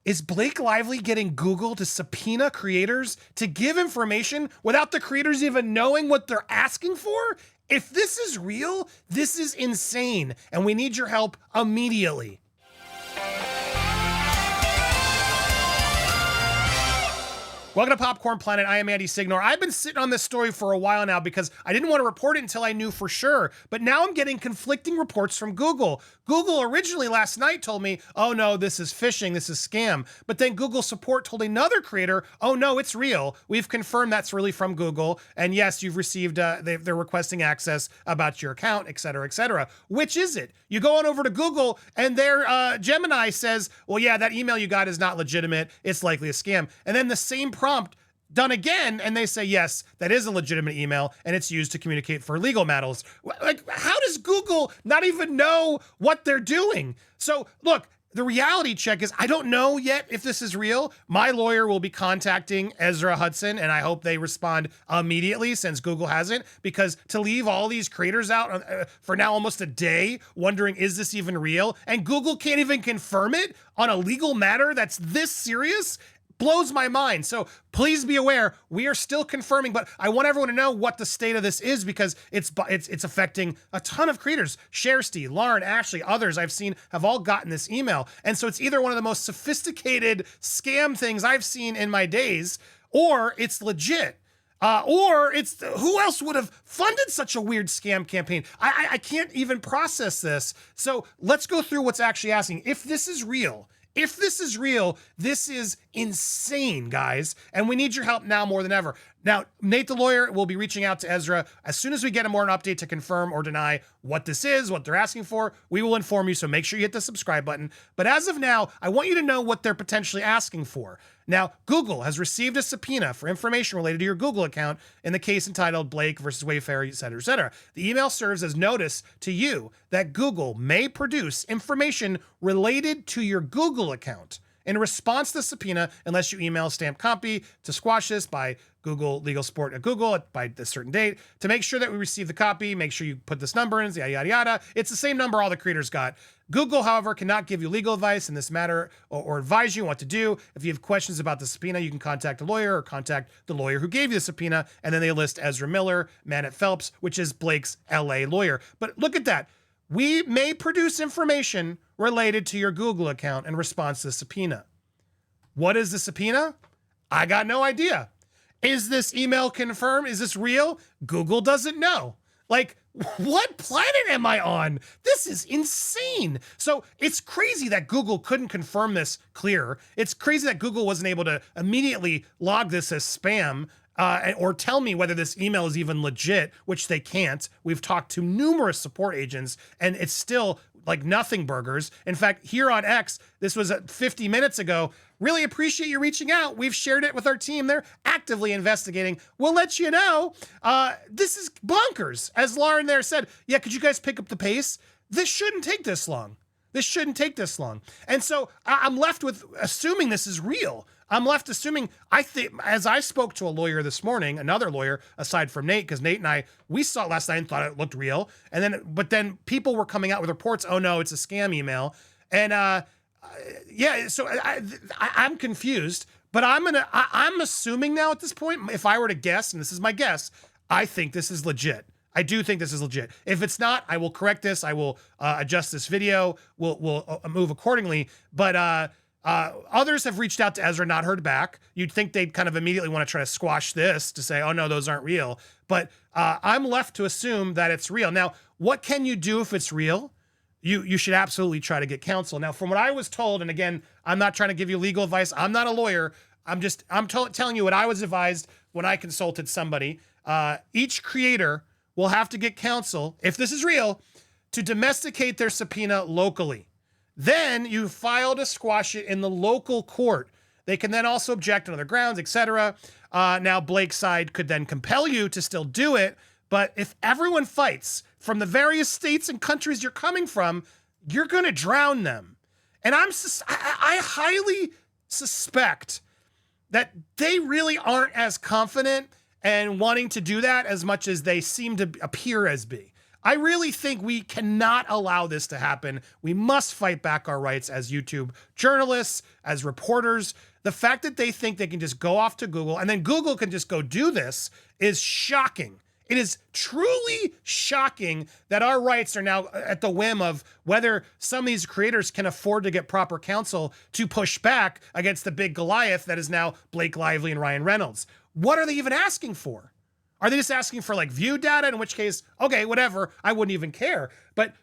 Is Blake Lively getting Google to subpoena creators to give information without the creators even knowing what they're asking for? If this is real, this is insane, and we need your help immediately. Welcome to Popcorn Planet. I am Andy Signore. I've been sitting on this story for a while now because I didn't want to report it until I knew for sure. But now I'm getting conflicting reports from Google. Google originally last night told me, oh no, this is phishing, this is scam. But then Google support told another creator, oh no, it's real. We've confirmed that's really from Google. And yes, you've received, they're requesting access about your account, et cetera, et cetera. Which is it? You go on over to Google and their Gemini says, well, yeah, that email you got is not legitimate. It's likely a scam. And then the same prompt done again, and they say, yes, that is a legitimate email, and it's used to communicate for legal matters. Like, how does Google not even know what they're doing? So, look, the reality check is I don't know yet if this is real. My lawyer will be contacting Ezra Hudson, and I hope they respond immediately since Google hasn't, because to leave all these creators out for now almost a day wondering, is this even real? And Google can't even confirm it on a legal matter that's this serious? Blows my mind. So please be aware, we are still confirming, but I want everyone to know what the state of this is because it's affecting a ton of creators. Shersty, Lauren, Ashley, others I've seen have all gotten this email. And so it's either one of the most sophisticated scam things I've seen in my days, or it's legit. Or it's who else would have funded such a weird scam campaign? I can't even process this. So let's go through what's actually asking. If this is real, this is insane, guys, and we need your help now more than ever. Now, Nate the lawyer will be reaching out to Ezra as soon as we get a more update to confirm or deny what this is, what they're asking for. We will inform you, so make sure you hit the subscribe button. But as of now, I want you to know what they're potentially asking for. Now, Google has received a subpoena for information related to your Google account in the case entitled Blake versus Wayfair, et cetera, et cetera. The email serves as notice to you that Google may produce information related to your Google account in response to the subpoena unless you email stamped copy to squash this by Google Legal Support at Google by a certain date. To make sure that we receive the copy, make sure you put this number in, yada, yada, yada. It's the same number all the creators got. Google, however, cannot give you legal advice in this matter or advise you on what to do. If you have questions about the subpoena, you can contact a lawyer or contact the lawyer who gave you the subpoena. And then they list Ezra Miller, Man at Phelps, which is Blake's LA lawyer. But look at that. We may produce information related to your Google account in response to the subpoena. What is the subpoena? I got no idea. Is this email confirmed? Is this real? Google doesn't know. Like, what planet am I on? This is insane. So it's crazy that Google couldn't confirm this clear. It's crazy that Google wasn't able to immediately log this as spam or tell me whether this email is even legit, which they can't. We've talked to numerous support agents and it's still like nothing burgers. In fact, here on X, this was 50 minutes ago. Really appreciate you reaching out. We've shared it with our team. They're actively investigating. We'll let you know. This is bonkers. As Lauren there said, yeah, could you guys pick up the pace? This shouldn't take this long. And so I'm left with assuming this is real. I'm left assuming, I think, as I spoke to a lawyer this morning, another lawyer aside from Nate, because Nate and I, we saw it last night and thought it looked real. But then people were coming out with reports, oh no, it's a scam email. And yeah, so I'm confused, but I'm assuming now at this point, if I were to guess, and this is my guess, I think this is legit. I do think this is legit. If it's not, I will correct this. I will adjust this video. We'll move accordingly. But others have reached out to Ezra, not heard back. You'd think they'd kind of immediately want to try to squash this to say, oh no, those aren't real. But I'm left to assume that it's real. Now, what can you do if it's real? You should absolutely try to get counsel. Now, from what I was told, and again, I'm not trying to give you legal advice. I'm not a lawyer. I'm telling you what I was advised when I consulted somebody. Each creator will have to get counsel, if this is real, to domesticate their subpoena locally. Then you file to squash it in the local court. They can then also object on other grounds, etc. Now, Blake's side could then compel you to still do it. But if everyone fights from the various states and countries you're coming from, you're going to drown them. And I highly suspect that they really aren't as confident and wanting to do that as much as they seem to appear as be. I really think we cannot allow this to happen. We must fight back our rights as YouTube journalists, as reporters. The fact that they think they can just go off to Google and then Google can just go do this is shocking. It is truly shocking that our rights are now at the whim of whether some of these creators can afford to get proper counsel to push back against the big Goliath that is now Blake Lively and Ryan Reynolds. What are they even asking for? Are they just asking for like view data? In which case, okay, whatever, I wouldn't even care. But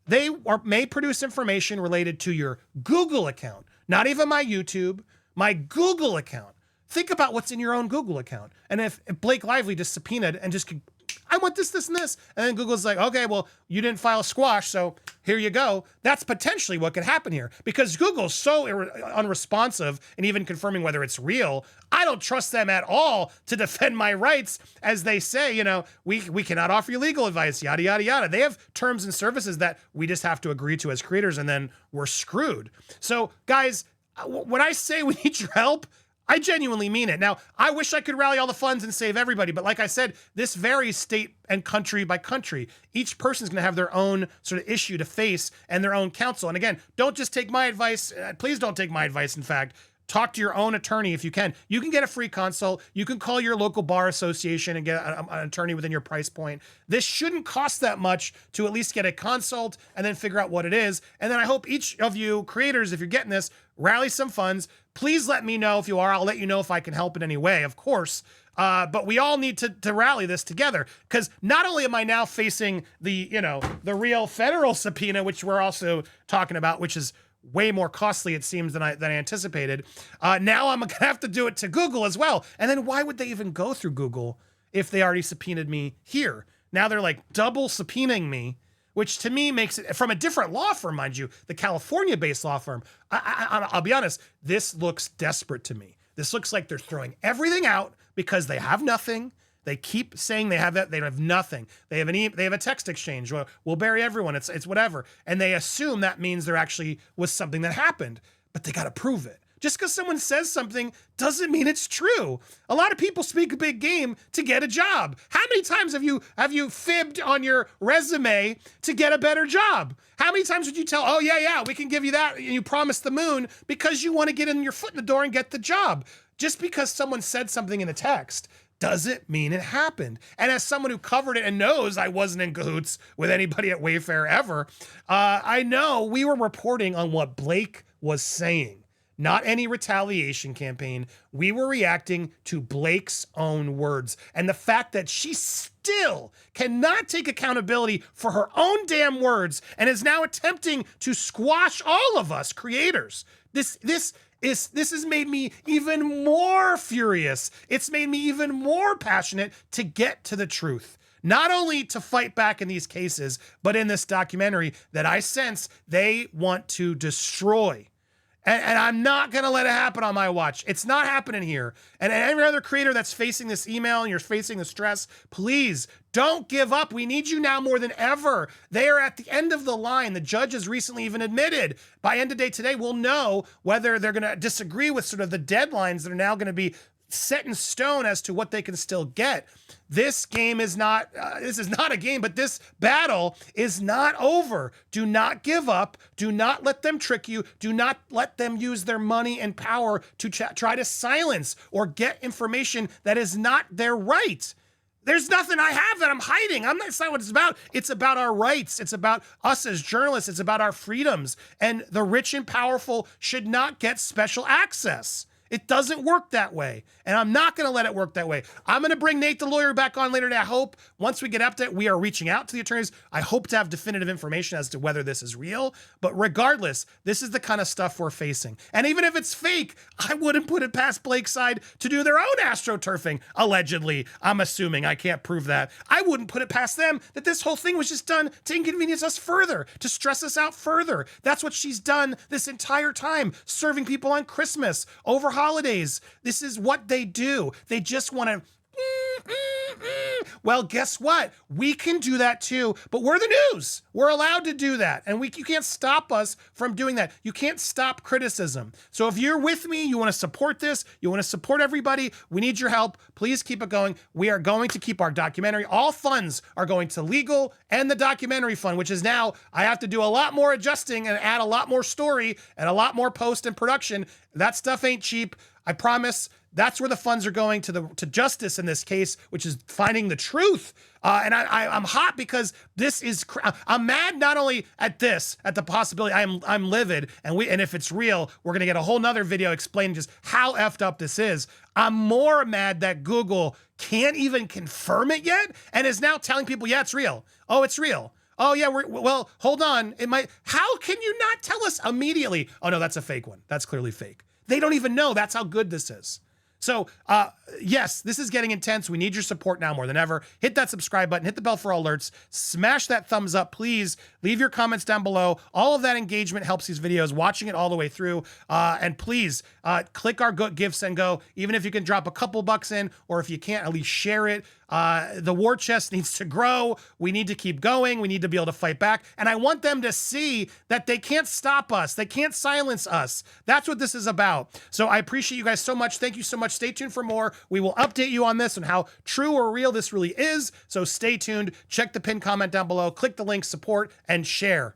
they may produce information related to your Google account, not even my YouTube, my Google account. Think about what's in your own Google account. And if Blake Lively just subpoenaed and just could, I want this, this, and this. And then Google's like, okay, well, you didn't file a squash, so here you go. That's potentially what could happen here because Google's so unresponsive and even confirming whether it's real. I don't trust them at all to defend my rights as they say, you know, we cannot offer you legal advice, yada, yada, yada. They have terms and services that we just have to agree to as creators and then we're screwed. So guys, when I say we need your help, I genuinely mean it. Now, I wish I could rally all the funds and save everybody, but like I said, this varies state and country by country. Each person's going to have their own sort of issue to face and their own counsel. And again, don't just take my advice. Please don't take my advice. In fact, talk to your own attorney if you can. You can get a free consult. You can call your local bar association and get an attorney within your price point. This shouldn't cost that much to at least get a consult and then figure out what it is. And then I hope each of you creators, if you're getting this, rally some funds. Please let me know if you are. I'll let you know if I can help in any way, of course. But we all need to rally this together because not only am I now facing the real federal subpoena, which we're also talking about, which is way more costly, it seems, than I anticipated. Now I'm gonna have to do it to Google as well. And then why would they even go through Google if they already subpoenaed me here? Now they're like double subpoenaing me, which to me makes it from a different law firm, mind you, the California-based law firm. I'll be honest, this looks desperate to me. This looks like they're throwing everything out because they have nothing. They keep saying they have that. They have nothing. They have they have a text exchange. We'll bury everyone. It's whatever. And they assume that means there actually was something that happened, but they got to prove it. Just because someone says something doesn't mean it's true. A lot of people speak a big game to get a job. How many times have you fibbed on your resume to get a better job? How many times would you tell, oh yeah, we can give you that, and you promise the moon because you want to get in your foot in the door and get the job? Just because someone said something in a text doesn't mean it happened. And as someone who covered it and knows I wasn't in cahoots with anybody at Wayfair ever, I know we were reporting on what Blake was saying. Not any retaliation campaign. We were reacting to Blake's own words. And the fact that she still cannot take accountability for her own damn words and is now attempting to squash all of us creators. This has made me even more furious. It's made me even more passionate to get to the truth. Not only to fight back in these cases, but in this documentary that I sense they want to destroy. And I'm not going to let it happen on my watch. It's not happening here. And every other creator that's facing this email and you're facing the stress, please don't give up. We need you now more than ever. They are at the end of the line. The judge has recently even admitted by end of day today, we'll know whether they're going to disagree with sort of the deadlines that are now going to be set in stone as to what they can still get. This game is not, this is not a game, but this battle is not over. Do not give up. Do not let them trick you. Do not let them use their money and power to try to silence or get information that is not their right. There's nothing I have that I'm hiding. That's not what it's about. It's about our rights. It's about us as journalists. It's about our freedoms. And the rich and powerful should not get special access. It doesn't work that way. And I'm not going to let it work that way. I'm going to bring Nate the lawyer back on later today. I hope once we get up to it, we are reaching out to the attorneys. I hope to have definitive information as to whether this is real. But regardless, this is the kind of stuff we're facing. And even if it's fake, I wouldn't put it past Blake's side to do their own astroturfing, allegedly. I'm assuming. I can't prove that. I wouldn't put it past them that this whole thing was just done to inconvenience us further, to stress us out further. That's what she's done this entire time, serving people on Christmas, over holidays. This is what they do. They just want to Well, guess what? We can do that too, but we're the news. We're allowed to do that. And you can't stop us from doing that. You can't stop criticism. So if you're with me, you want to support this, you want to support everybody, we need your help. Please keep it going. We are going to keep our documentary. All funds are going to legal and the documentary fund, which is now, I have to do a lot more adjusting and add a lot more story and a lot more post and production. That stuff ain't cheap. I promise. That's where the funds are going, to justice in this case, which is finding the truth. And I'm hot because this is, I'm mad not only at this, at the possibility, I'm livid, and if it's real, we're gonna get a whole nother video explaining just how effed up this is. I'm more mad that Google can't even confirm it yet and is now telling people, yeah, it's real. Oh, it's real. Oh yeah, well, hold on. It might, how can you not tell us immediately? Oh no, that's a fake one. That's clearly fake. They don't even know. That's how good this is. So, yes, this is getting intense. We need your support now more than ever. Hit that subscribe button, hit the bell for alerts, smash that thumbs up, please. Leave your comments down below. All of that engagement helps these videos, watching it all the way through. And please, click our gifts and go, even if you can drop a couple bucks in, or if you can't, at least share it. The war chest needs to grow. We need to keep going. We need to be able to fight back. And I want them to see that they can't stop us. They can't silence us. That's what this is about. So I appreciate you guys so much. Thank you so much. Stay tuned for more. We will update you on this and how true or real this really is. So stay tuned. Check the pinned comment down below. Click the link, support, and share.